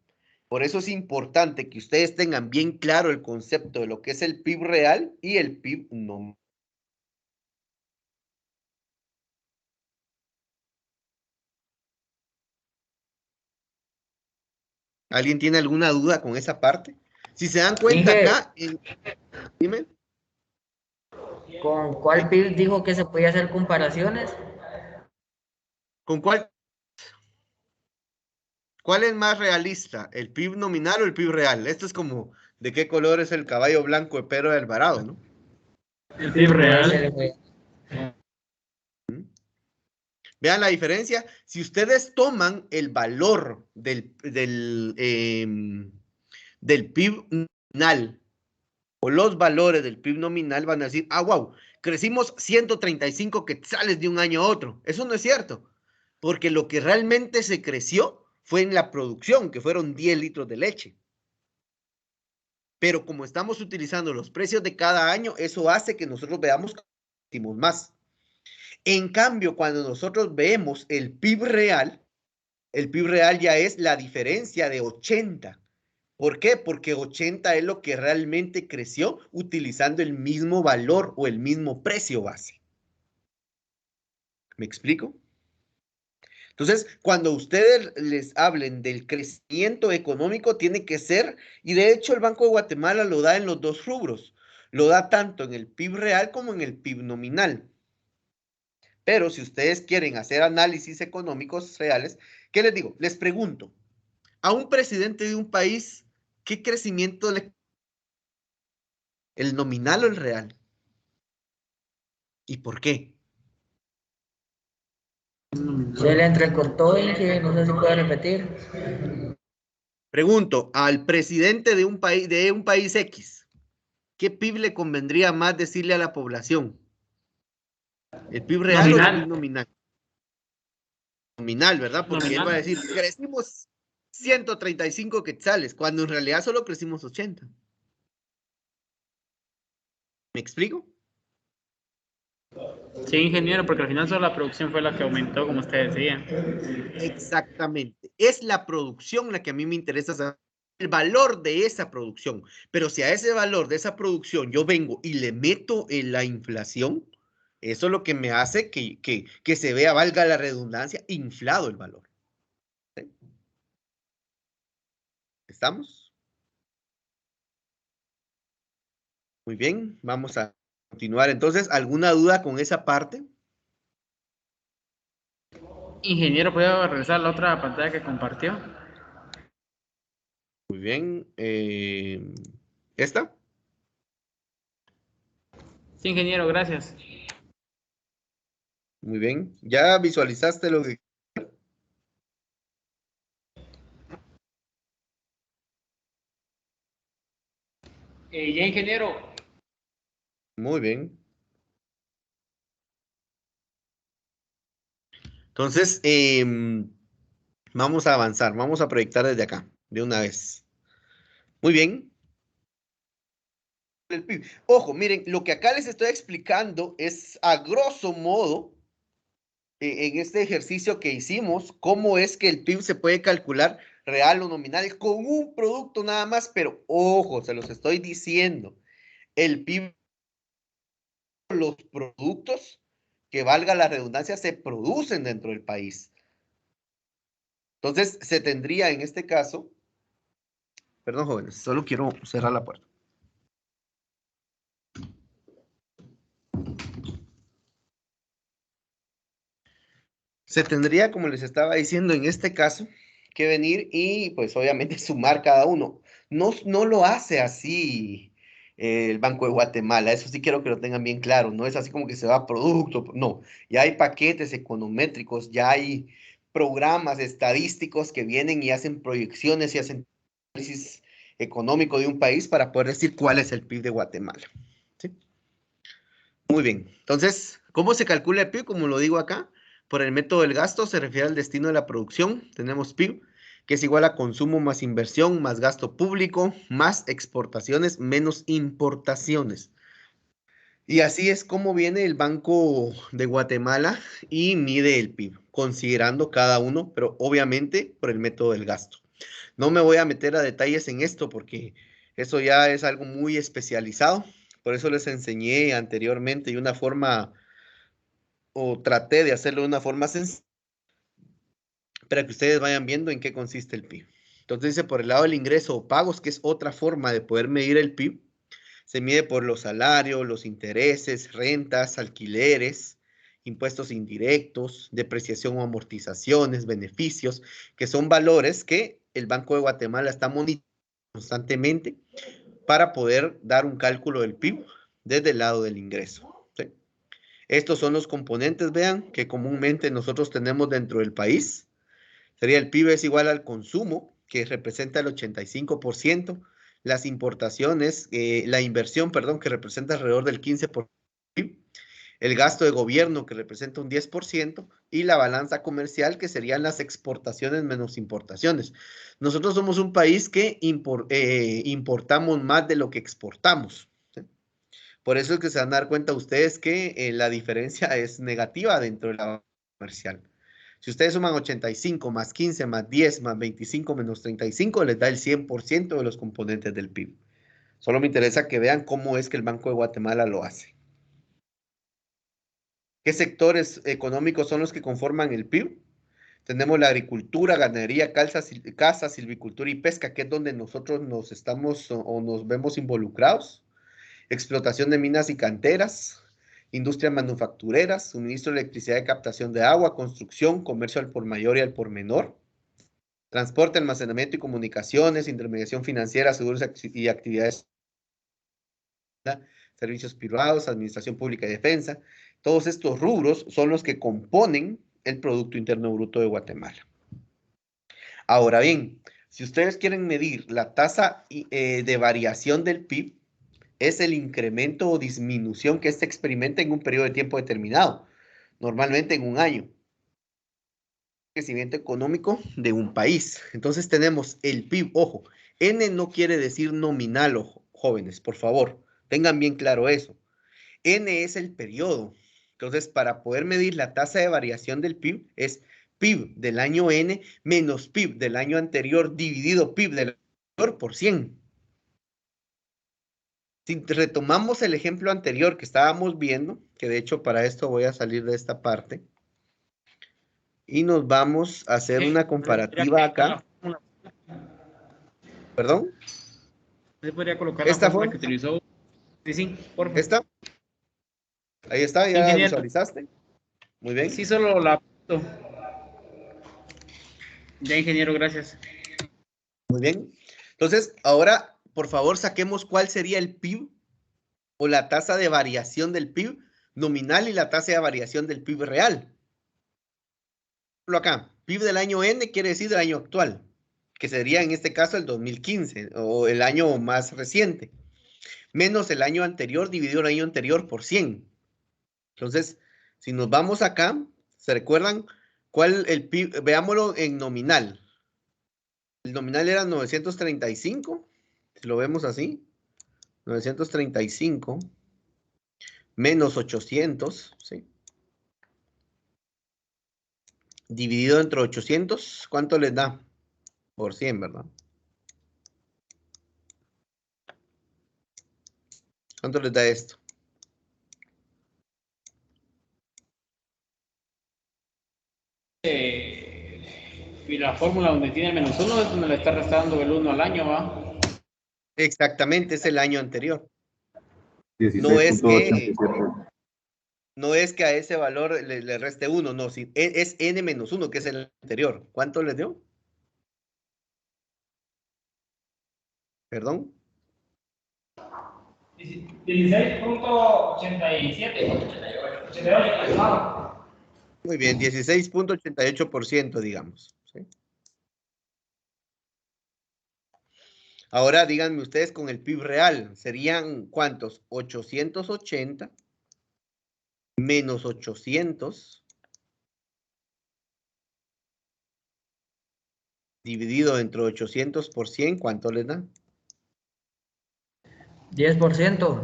[SPEAKER 1] Por eso es importante que ustedes tengan bien claro el concepto de lo que es el PIB real y el PIB nominal. ¿Alguien tiene alguna duda con esa parte? Si se dan cuenta
[SPEAKER 4] Inge,
[SPEAKER 1] acá, dime,
[SPEAKER 4] ¿con cuál PIB dijo que se podía hacer comparaciones?
[SPEAKER 1] ¿con cuál es más realista? ¿El PIB nominal o el PIB real? Esto es como, ¿de qué color es el caballo blanco de Pedro de Alvarado, no?
[SPEAKER 2] El PIB real.
[SPEAKER 1] Vean la diferencia. Si ustedes toman el valor del PIB nominal o los valores del PIB nominal, van a decir, ah, wow, crecimos 135 quetzales de un año a otro. Eso no es cierto, porque lo que realmente se creció fue en la producción, que fueron 10 litros de leche. Pero como estamos utilizando los precios de cada año, eso hace que nosotros veamos que crecimos más. En cambio, cuando nosotros vemos el PIB real ya es la diferencia de 80. ¿Por qué? Porque 80 es lo que realmente creció utilizando el mismo valor o el mismo precio base. ¿Me explico? Entonces, cuando ustedes les hablen del crecimiento económico, tiene que ser, y de hecho el Banco de Guatemala lo da en los dos rubros, lo da tanto en el PIB real como en el PIB nominal. Pero si ustedes quieren hacer análisis económicos reales, ¿qué les digo? Les pregunto, a un presidente de un país, ¿qué crecimiento le... ¿El nominal o el real? ¿Y por qué?
[SPEAKER 4] Se le entrecortó, Inge, no sé si puede repetir.
[SPEAKER 1] Pregunto, al presidente de un país X, ¿qué PIB le convendría más decirle a la población? ¿El PIB real o el PIB nominal? Nominal, ¿verdad? Porque él va a decir, crecimos 135 quetzales, cuando en realidad solo crecimos 80. ¿Me explico?
[SPEAKER 10] Sí, ingeniero, porque al final solo la producción fue la que aumentó, como usted decía.
[SPEAKER 1] Exactamente. Es la producción la que a mí me interesa saber, el valor de esa producción. Pero si a ese valor de esa producción yo vengo y le meto en la inflación, eso es lo que me hace que se vea, valga la redundancia, inflado el valor. ¿Sí? ¿Estamos? Muy bien, vamos a continuar. Entonces, ¿alguna duda con esa parte?
[SPEAKER 10] Ingeniero, ¿puedo regresar a la otra pantalla que compartió?
[SPEAKER 1] Muy bien. ¿Esta?
[SPEAKER 10] Sí, ingeniero, gracias.
[SPEAKER 1] Muy bien. ¿Ya visualizaste lo que...
[SPEAKER 10] Ya, ingeniero.
[SPEAKER 1] Muy bien. Entonces, vamos a avanzar, vamos a proyectar desde acá, de una vez. Muy bien. El PIB. Ojo, miren, lo que acá les estoy explicando es a grosso modo, en este ejercicio que hicimos, cómo es que el PIB se puede calcular real o nominal con un producto nada más, pero ojo, se los estoy diciendo, el PIB, los productos que valga la redundancia, se producen dentro del país. Entonces, se tendría en este caso, perdón, jóvenes, solo quiero cerrar la puerta. Se tendría, como les estaba diciendo, en este caso, que venir y pues obviamente sumar cada uno. No lo hace así el Banco de Guatemala, eso sí quiero que lo tengan bien claro, no es así como que se va a producto, no, ya hay paquetes econométricos, ya hay programas estadísticos que vienen y hacen proyecciones y hacen análisis económico de un país para poder decir cuál es el PIB de Guatemala. ¿Sí? Muy bien, entonces, ¿cómo se calcula el PIB? Como lo digo acá, por el método del gasto se refiere al destino de la producción. Tenemos PIB, que es igual a consumo más inversión, más gasto público, más exportaciones, menos importaciones. Y así es como viene el Banco de Guatemala y mide el PIB, considerando cada uno, pero obviamente por el método del gasto. No me voy a meter a detalles en esto porque eso ya es algo muy especializado. Por eso les enseñé anteriormente y una forma, o traté de hacerlo de una forma sencilla, para que ustedes vayan viendo en qué consiste el PIB. Entonces dice por el lado del ingreso o pagos, que es otra forma de poder medir el PIB. Se mide por los salarios, los intereses, rentas, alquileres, impuestos indirectos, depreciación o amortizaciones, beneficios, que son valores que el Banco de Guatemala está monitoreando constantemente para poder dar un cálculo del PIB desde el lado del ingreso. ¿Sí? Estos son los componentes, vean, que comúnmente nosotros tenemos dentro del país. Sería el PIB es igual al consumo, que representa el 85%, las importaciones, la inversión, perdón, que representa alrededor del 15%, el gasto de gobierno, que representa un 10%, y la balanza comercial, que serían las exportaciones menos importaciones. Nosotros somos un país que importamos más de lo que exportamos. ¿Sí? Por eso es que se van a dar cuenta ustedes que la diferencia es negativa dentro de la balanza comercial. Si ustedes suman 85 más 15 más 10 más 25 menos 35, les da el 100% de los componentes del PIB. Solo me interesa que vean cómo es que el Banco de Guatemala lo hace. ¿Qué sectores económicos son los que conforman el PIB? Tenemos la agricultura, ganadería, caza, silvicultura y pesca, que es donde nosotros nos estamos o nos vemos involucrados. Explotación de minas y canteras, industrias manufactureras, suministro de electricidad y captación de agua, construcción, comercio al por mayor y al por menor, transporte, almacenamiento y comunicaciones, intermediación financiera, seguros y actividades, servicios privados, administración pública y defensa. Todos estos rubros son los que componen el Producto Interno Bruto de Guatemala. Ahora bien, si ustedes quieren medir la tasa de variación del PIB, es el incremento o disminución que éste experimenta en un periodo de tiempo determinado, normalmente en un año. Crecimiento económico de un país. Entonces tenemos el PIB, ojo, N no quiere decir nominal, jóvenes, por favor, tengan bien claro eso. N es el periodo, Entonces, para poder medir la tasa de variación del PIB, es PIB del año N menos PIB del año anterior dividido PIB del año anterior por 100. Si retomamos el ejemplo anterior que estábamos viendo, que de hecho para esto voy a salir de esta parte, y nos vamos a hacer una comparativa acá. ¿Perdón?
[SPEAKER 10] ¿Se podría colocar
[SPEAKER 1] ¿Esta
[SPEAKER 10] la fórmula
[SPEAKER 1] fue?
[SPEAKER 10] que utilizó? Sí, por favor.
[SPEAKER 1] ¿Esta? Ahí está, ya la
[SPEAKER 10] Ingeniero.
[SPEAKER 1] visualizaste. Muy bien.
[SPEAKER 10] Sí, solo la apunto. Ya, ingeniero, gracias.
[SPEAKER 1] Muy bien. Entonces, ahora, por favor, saquemos cuál sería el PIB o la tasa de variación del PIB nominal y la tasa de variación del PIB real. Acá, PIB del año N quiere decir del año actual, que sería en este caso el 2015 o el año más reciente, menos el año anterior dividido el año anterior por 100. Entonces, si nos vamos acá, ¿se recuerdan cuál el PIB? Veámoslo en nominal. El nominal era 935, si lo vemos así, 935 menos 800, ¿sí? Dividido entre 800, ¿cuánto les da? Por 100, ¿verdad? ¿Cuánto les da esto?
[SPEAKER 10] Y la fórmula donde tiene el menos 1 es donde le está restando el 1 al año, ¿va?
[SPEAKER 1] Exactamente, es el año anterior.
[SPEAKER 8] 16.87.
[SPEAKER 1] No es que a ese valor le reste 1, no, sí, es n menos 1, que es el anterior. ¿Cuánto les dio? ¿Perdón?
[SPEAKER 7] 16.87.
[SPEAKER 1] Muy bien, 16.88%, digamos. ¿Sí? Ahora díganme ustedes con el PIB real, ¿serían cuántos? 880 menos 800 dividido entre 800 por 100, ¿cuánto les da?
[SPEAKER 4] 10%.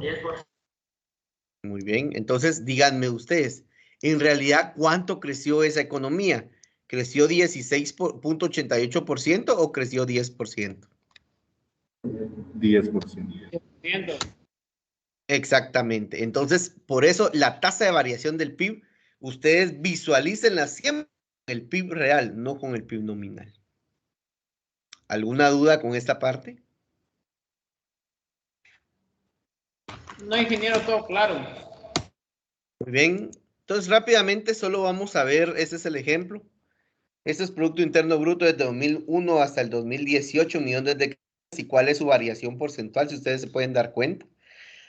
[SPEAKER 1] Muy bien, entonces díganme ustedes, en realidad, ¿cuánto creció esa economía? ¿Creció 16.88% o creció 10%?
[SPEAKER 8] 10%.
[SPEAKER 1] Exactamente. Entonces, por eso la tasa de variación del PIB, ustedes visualícenla siempre con el PIB real, no con el PIB nominal. ¿Alguna duda con esta parte?
[SPEAKER 10] No, ingeniero, todo claro.
[SPEAKER 1] Muy bien. Entonces, rápidamente, solo vamos a ver, ese es el ejemplo. Este es Producto Interno Bruto desde 2001 hasta el 2018, millones de y cuál es su variación porcentual, si ustedes se pueden dar cuenta.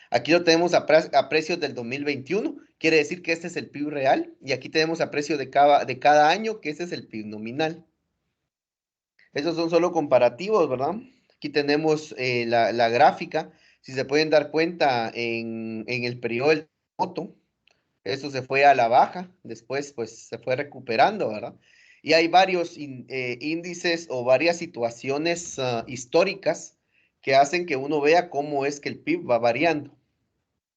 [SPEAKER 1] Aquí lo tenemos a precios del 2021, quiere decir que este es el PIB real, y aquí tenemos a precio de cada año, que este es el PIB nominal. Esos son solo comparativos, ¿verdad? Aquí tenemos la gráfica, si se pueden dar cuenta, en el periodo del terremoto, eso se fue a la baja, después pues se fue recuperando, ¿verdad? Y hay varios índices o varias situaciones históricas que hacen que uno vea cómo es que el PIB va variando.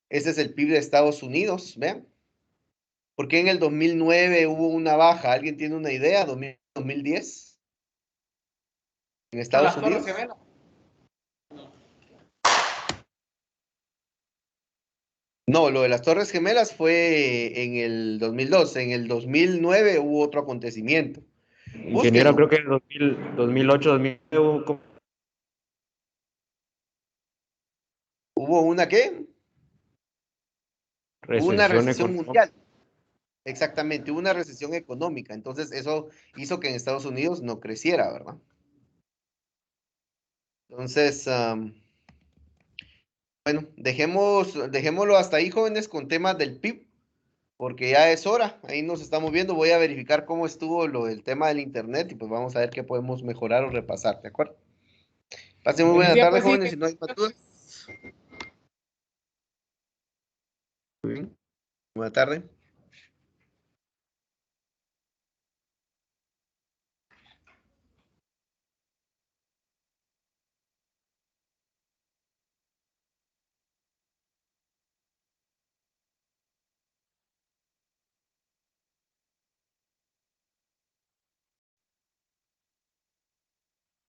[SPEAKER 1] Ese es el PIB de Estados Unidos, vean. ¿Por qué en el 2009 hubo una baja? ¿Alguien tiene una idea? ¿2010? ¿En Estados Unidos? No, lo de las Torres Gemelas fue en el 2002. En el 2009 hubo otro acontecimiento.
[SPEAKER 9] Ingeniero,
[SPEAKER 1] Búsquenlo.
[SPEAKER 9] creo que en 2008, 2009 hubo
[SPEAKER 1] ¿Hubo una qué? Hubo una recesión mundial. Exactamente, hubo una recesión económica. Entonces, eso hizo que en Estados Unidos no creciera, ¿verdad? Entonces, bueno, dejémoslo hasta ahí, jóvenes, con temas del PIB, porque ya es hora. Ahí nos estamos viendo. Voy a verificar cómo estuvo el tema del internet y pues vamos a ver qué podemos mejorar o repasar, ¿de acuerdo? Pasen muy buena tarde, jóvenes, si no hay más dudas. Muy bien. Buena tarde.